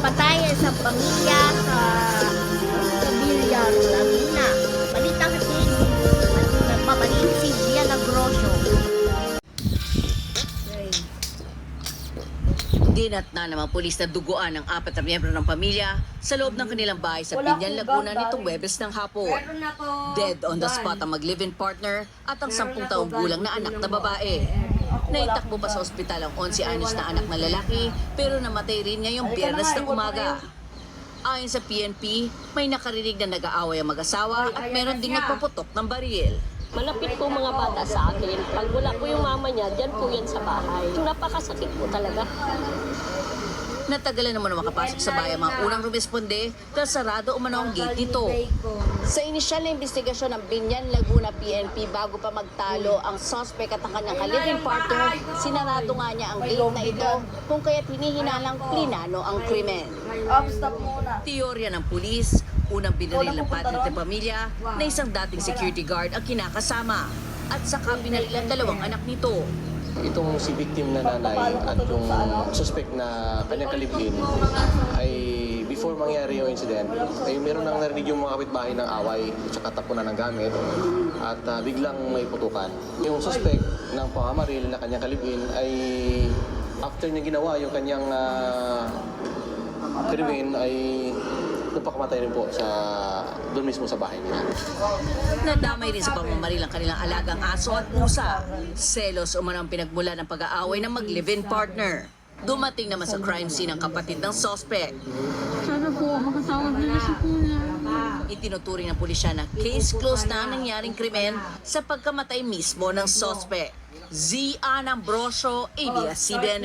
Napatay ang isang pamilya sa Bilyar, Laguna. Balita kasi nagpapalit si Via Lagrosio. Dinatna ng mga pulis na duguan ng 4 na miyembro ng pamilya sa loob ng kanilang bahay sa Binyan, Laguna nitong Huwebes ng hapon. Dead on the spot ang mag-live-in partner at ang 10 taong gulang na anak na babae. Naitakbo pa sa ospital ang 11 anyos na anak na lalaki pero namatay rin ngayong Biyernes ng umaga. Ayon sa PNP, may nakarinig na nag-aaway ang mag-asawa at meron ding nagpaputok ng baril. Malapit po mga bata sa akin. Pag wala po yung mama niya, dyan po yan sa bahay. Napakasakit po talaga. Natagalan naman na makapasok sa bayan mga unang rumesponde dahil sarado umano ang gate nito. Sa inisyal na investigasyon ng Binyan, Laguna PNP bago pa magtalo ang suspect at ang kanyang ka-living partner, sinarado nga niya ang gate na ito kung kaya't hinihinalang plinano ang krimen. Teorya ng pulis, unang binaril ng padre ng pamilya na isang dating security guard ang kinakasama at saka binaril ang 2 anak nito. Itong si victim na nanay at yung suspect na kanyang kalibin ay before mangyari yung incident, ay meron nang narinig yung mga kapitbahay ng away at saka tapunan ng gamit at biglang may putukan. Yung suspect ng pamamaril na kanyang kalibin ay after niya ginawa yung kanyang krimen ay napakamatay rin po doon mismo sa bahay nila. Nadamay rin sa pamamaril ang kanilang alagang aso at pusa. Selos umano ang pinagmula ng pag-aaway ng mag-live-in partner. Dumating naman sa crime scene ang kapatid ng suspect. Sana po, makatawag nila si Kuya. Itinuturing ng pulisya na case closed na ang nangyaring krimen sa pagkamatay mismo ng suspect. Z. Ann Ambrosio, ABS-CBN.